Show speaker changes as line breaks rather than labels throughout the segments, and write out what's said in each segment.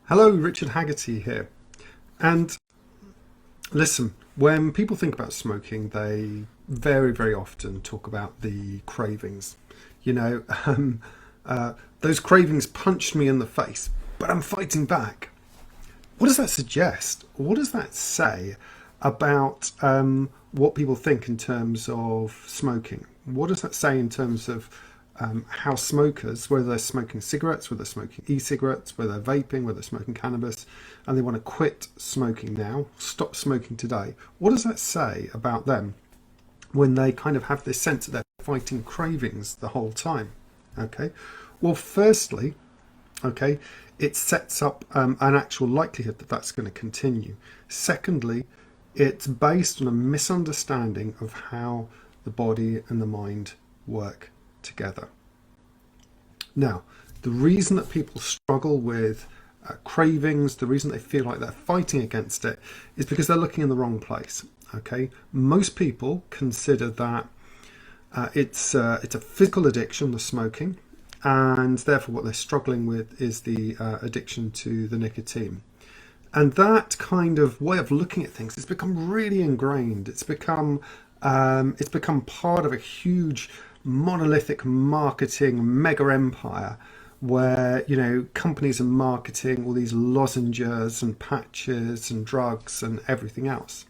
Hello, Richard Haggerty here. And listen, when people think about smoking, they very often talk about the cravings. You know, those cravings punched me in the face, but I'm fighting back. What does that suggest? What does that say about what people think in terms of smoking? What does that say in terms of how smokers, whether they're smoking cigarettes, whether they're smoking e-cigarettes, whether they're vaping, whether they're smoking cannabis, and they want to quit smoking now, stop smoking today, what does that say about them when they kind of have this sense that they're fighting cravings the whole time? Okay, well, firstly, okay, it sets up an actual likelihood that that's going to continue. Secondly, it's based on a misunderstanding of how the body and the mind work together. Now, the reason that people struggle with cravings, the reason they feel like they're fighting against it, is because they're looking in the wrong place. Okay, most people consider that it's a physical addiction, the smoking, and therefore what they're struggling with is the addiction to the nicotine. And that kind of way of looking at things has become really ingrained. It's become part of a huge monolithic marketing mega empire where, you know, companies are marketing all these lozenges and patches and drugs and everything else.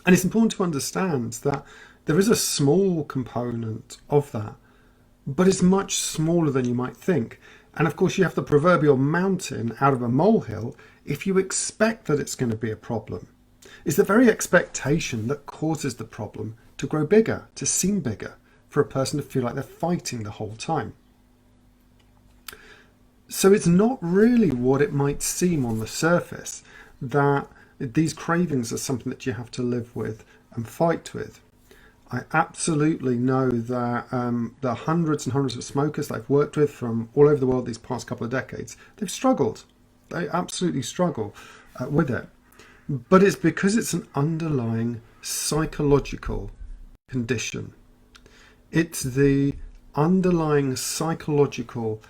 And it's important to understand that there is a small component of that, but it's much smaller than you might think. And of course, you have the proverbial mountain out of a molehill if you expect that it's going to be a problem. It's the very expectation that causes the problem to grow bigger, to seem bigger, for a person to feel like they're fighting the whole time. So it's not really what it might seem on the surface, that these cravings are something that you have to live with and fight with. I absolutely know that the hundreds and hundreds of smokers that I've worked with from all over the world these past couple of decades, they've struggled. They absolutely struggle with it. But it's because it's an underlying psychological condition. It's the underlying psychological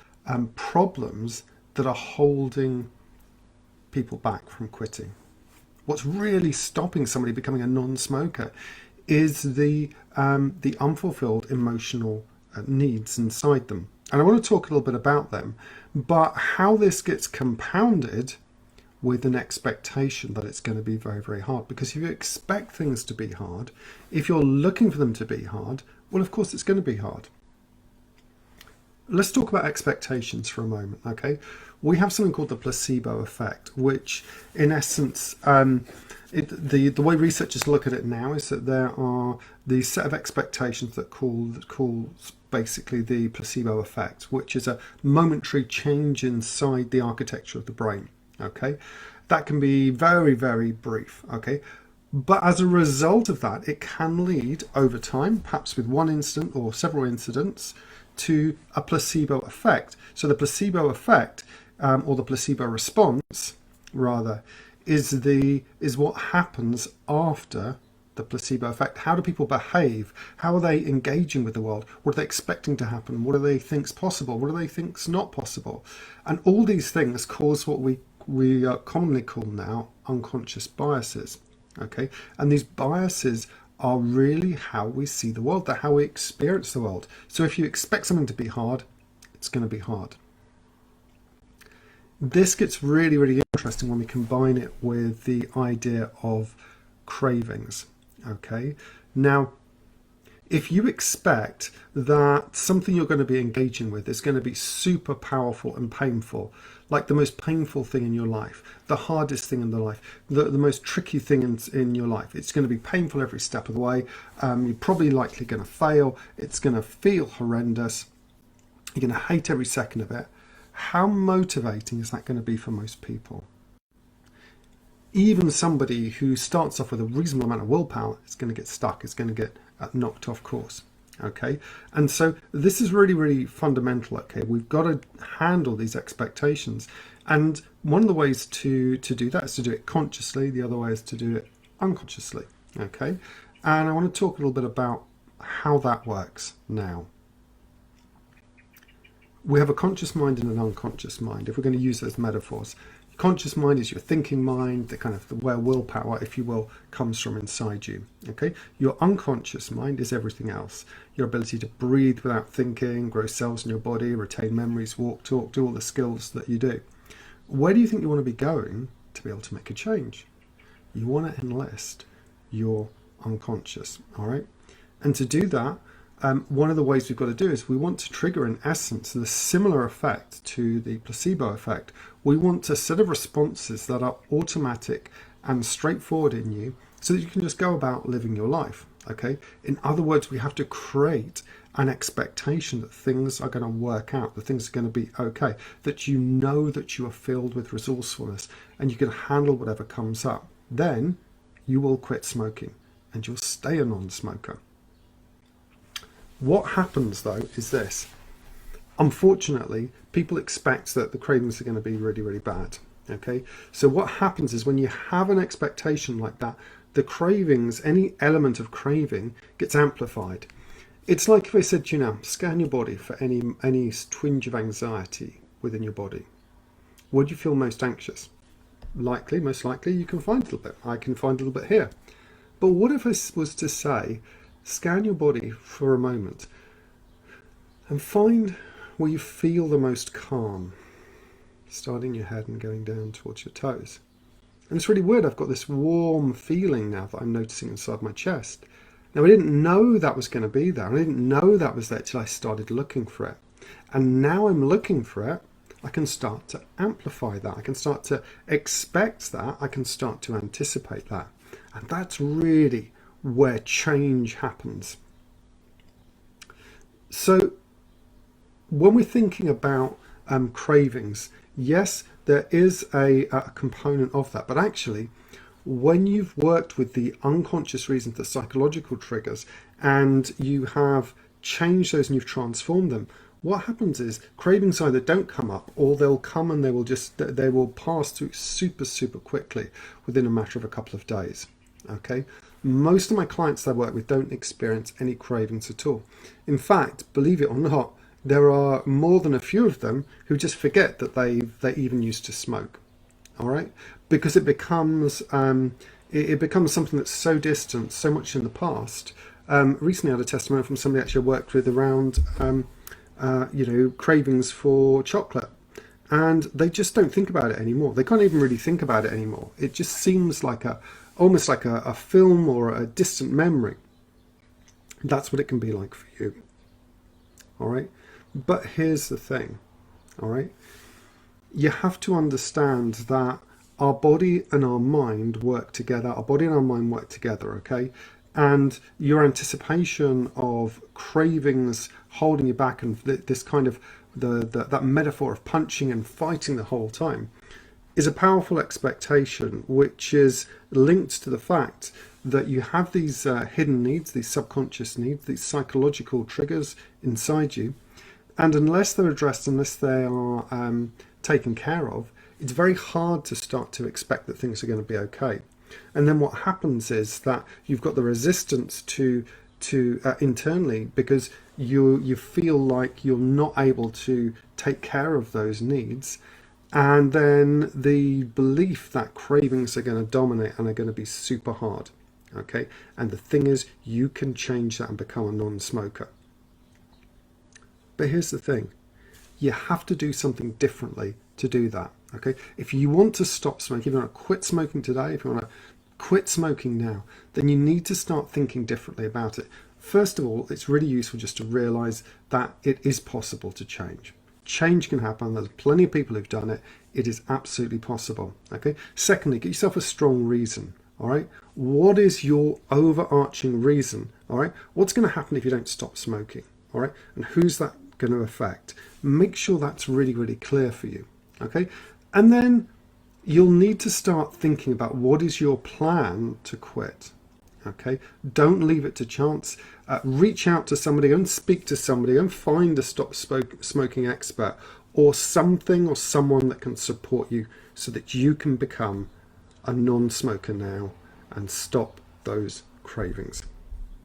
problems that are holding people back from quitting. What's really stopping somebody becoming a non-smoker is the unfulfilled emotional needs inside them. And I want to talk a little bit about them, but how this gets compounded with an expectation that it's going to be very hard. Because if you expect things to be hard, if you're looking for them to be hard, well, of course, it's going to be hard. Let's talk about expectations for a moment, okay? We have something called the placebo effect, which in essence, the way researchers look at it now is that there are these set of expectations that calls basically the placebo effect, which is a momentary change inside the architecture of the brain, okay? That can be very brief, okay? But as a result of that, it can lead over time, perhaps with one incident or several incidents, to a placebo effect. So the placebo effect, or the placebo response, rather, is what happens after the placebo effect. How do people behave? How are they engaging with the world? What are they expecting to happen? What do they think's possible? What do they think's not possible? And all these things cause what we commonly call now unconscious biases. Okay, and these biases are really how we see the world. They're how we experience the world. So if you expect something to be hard, it's going to be hard. This gets really interesting when we combine it with the idea of cravings. Okay, now if you expect that something you're going to be engaging with is going to be super powerful and painful, like the most painful thing in your life, the hardest thing in the life, the most tricky thing in your life, it's going to be painful every step of the way, you're probably likely going to fail, it's going to feel horrendous, you're going to hate every second of it. How motivating is that going to be for most people? Even somebody who starts off with a reasonable amount of willpower is going to get stuck, is going to get knocked off course. Okay, and so this is really fundamental. Okay, we've got to handle these expectations, and one of the ways to do that is to do it consciously. The other way is to do it unconsciously. Okay, and I want to talk a little bit about how that works now. We have a conscious mind and an unconscious mind, if we're going to use those metaphors. Your conscious mind is your thinking mind, the kind of where willpower, if you will, comes from inside you. Okay, your unconscious mind is everything else. Your ability to breathe without thinking, grow cells in your body, retain memories, walk, talk, do all the skills that you do. Where do you think you want to be going to be able to make a change? You want to enlist your unconscious, all right? And to do that, one of the ways we've got to do is we want to trigger, in essence, the similar effect to the placebo effect. We want a set of responses that are automatic and straightforward in you so that you can just go about living your life, okay? In other words, we have to create an expectation that things are going to work out, that things are going to be okay, that you know that you are filled with resourcefulness and you can handle whatever comes up. Then you will quit smoking and you'll stay a non-smoker. What happens though is this. Unfortunately, people expect that the cravings are going to be really, really bad. Okay, so what happens is when you have an expectation like that, the cravings, any element of craving, gets amplified. It's like if I said to you now, scan your body for any twinge of anxiety within your body. Would you feel most anxious? Likely, most likely, you can find a little bit. I can find a little bit here. But what if I was to say, scan your body for a moment and find where you feel the most calm, starting your head and going down towards your toes. And it's really weird, I've got this warm feeling now that I'm noticing inside my chest. Now I didn't know that was going to be there, I didn't know that was there till I started looking for it. And now I'm looking for it, I can start to amplify that, I can start to expect that, I can start to anticipate that. And that's really where change happens. So when we're thinking about cravings, yes, there is a component of that, but actually when you've worked with the unconscious reasons, the psychological triggers, and you have changed those and you've transformed them, what happens is cravings either don't come up or they'll come and they will pass through super quickly within a matter of a couple of days. Okay, most of my clients that I work with don't experience any cravings at all. In fact, believe it or not, there are more than a few of them who just forget that they even used to smoke. All right, because it becomes something that's so distant, so much in the past. Recently, I had a testimony from somebody actually I worked with around cravings for chocolate, and they just don't think about it anymore. They can't even really think about it anymore. It just seems like almost like a film or a distant memory. That's what it can be like for you. All right, but here's the thing. All right, you have to understand that our body and our mind work together. Our body and our mind work together. Okay, and your anticipation of cravings holding you back, and this kind of that metaphor of punching and fighting the whole time, is a powerful expectation which is linked to the fact that you have these hidden needs, these subconscious needs, these psychological triggers inside you, and unless they're addressed, unless they are taken care of, it's very hard to start to expect that things are going to be okay. And then what happens is that you've got the resistance to internally, because you feel like you're not able to take care of those needs. And then the belief that cravings are going to dominate and are going to be super hard. Okay, and the thing is, you can change that and become a non-smoker. But here's the thing, you have to do something differently to do that. Okay, if you want to stop smoking, if you want to quit smoking today, if you want to quit smoking now, then you need to start thinking differently about it. First of all, it's really useful just to realize that it is possible to change. Change can happen. There's plenty of people who've done it. It is absolutely possible. Okay. Secondly, get yourself a strong reason. All right. What is your overarching reason? All right. What's going to happen if you don't stop smoking? All right. And who's that going to affect? Make sure that's really, really clear for you. Okay. And then you'll need to start thinking about what is your plan to quit. Okay. Don't leave it to chance. Reach out to somebody and speak to somebody and find a stop smoking expert or something or someone that can support you so that you can become a non-smoker now and stop those cravings.